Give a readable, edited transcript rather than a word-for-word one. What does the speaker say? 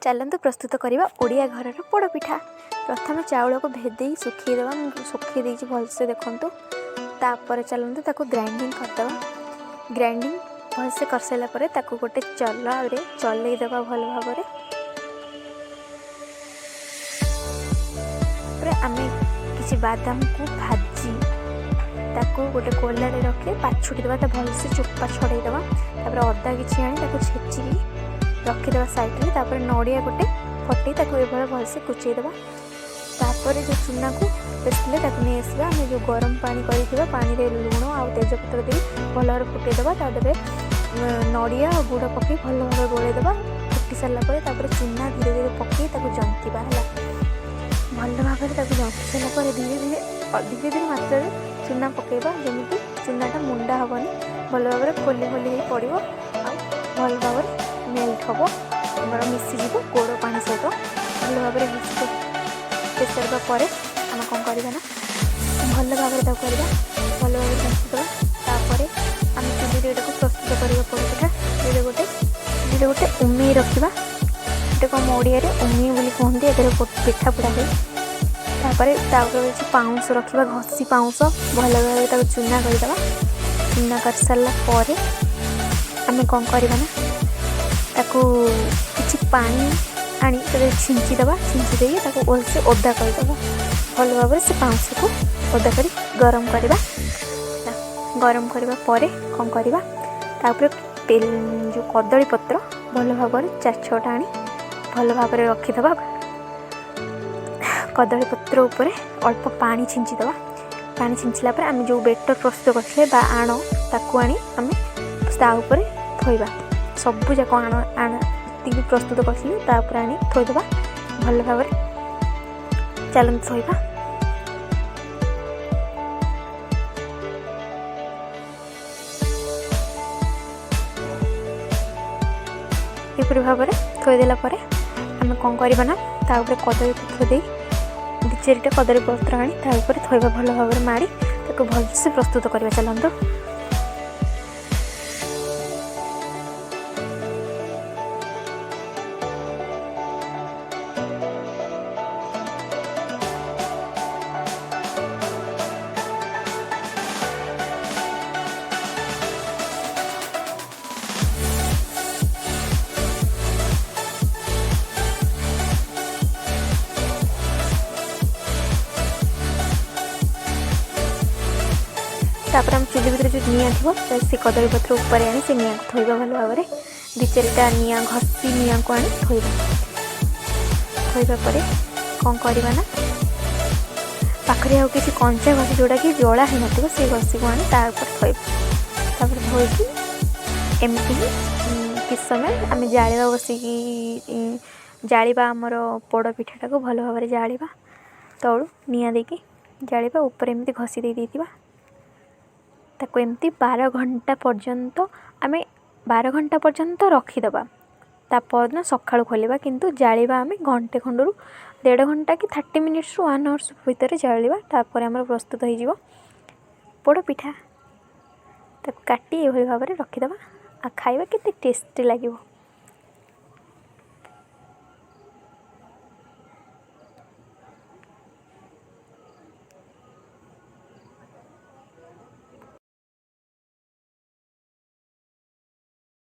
चलतु प्रस्तुत करवा ओडिया घरर पोड़पिठा। प्रथम चाउल को भेदे सुखीदेवा सुखी देती भलसे देखु। तापर चलतु ताको ग्राइंडिंग करदे। ग्राइंडिंग भलसे कर सारा पर गोटे चल्लारे चलईदेवा भल भाव। आम कि बादाम को भाजी ताको गोटे कोलारे रखे पाछुटी देवा भलसे चोपा छड़ेदेवा। अदा कि आनी छेची रखीदे साइड में। नड़िया गोटे फटे ये भलसे कुचईदेवा। जो चूना को पेसिले नहीं आसवा आम जो गरम पानी कर पानी रे लुण आ तेजपत्र दे भल भाव फुटेदेवा। नड़िया और गुड़ पकई भल भाव गोलैदेवा। फुटी सारापर चूना धीरे धीरे पकई जंतीबा है भल भाव जंती सारापर धीरे धीरे धीरे मात्रा चूना पकईबा जमी चूनाटा मुंडा हेनी भल भाव खोली खोली पड़ो भल भाव मेल्ट हम आम मिसीज गोड़ पानी सहित भल भाव मिक्स सारा पर आम कौन करवा ना भल भाव करवा भल भाव जंतीदेवा। आम चुली को प्रस्तुत करवा पोड़पिठा। गोटे गोटे उमी रखा गोटे कम ओडिया उमी बोली कहते ये पिठा पोड़ा है। पाउंस रखा घसी पाउंस भल भाव चूना करदे। चूना कर सारापर आम कौन करवा ना किसी पानी आनी छिंचीदेवा। छिंची दे भलसे ओदा करदे भल भाव से पाउंस को ओदा कर गरम करवा। गरम करवा पर कौन करवा जो कदली पत्र भल भाव 4-6टा आनी भल भाव रखीदे। कदली पत्र उपर अल्प पानी छिंचीदेवा। पानी छिंचला आम जो बेटर प्रस्तुत करते आण ताकू आनी आम ता उपर थोइबा। सबू जाक आण ती प्रस्तुत कर आनी थोइदेवा भल भाव। चलते थोइबा। एपरी भाव थोदेला आम कौन करवा ना कदली पत्र दे 2-4टा कदली पत्र आनी थोइबा भल भाव माड़ी भलसे प्रस्तुत करवा। चलते तापर आम चुली भर जो निआ थी से कदली पत्र ऊपर आनी से निआ को थोइबा भल भाव 2-4टा निआ घसी निआ को आनी थोइबा पर कौन करवा ना पाखे आउ किसी कंचा घसी जोड़ा कि जला ही नथिबो से घसी को आनी थोइबा। धोईकी एमती किस समय आम जाड़ा बसिकी जाड़ा आमर पोड़पिठाटा को भल भाव जाड़ा तलू निआ देकी जाड़ा ऊपर एमती घसी देवा। ताको एमती 12 घंटा पर्यंत आम 12 घंटा पर्यंत रखीदबा। तापर सकाळु खोलिबा किंतु जालिबा आम घंटे खंडरू 1.5 घंटा कि 30 मिनिट्स रु 1 आवर्स भितर जालिबा। तापर आमर प्रस्तुत हो जिवो पोड़पिठा। ताको काटी एभली भाव रखीदबा आ खाइबा केते टेस्टी लागिवो।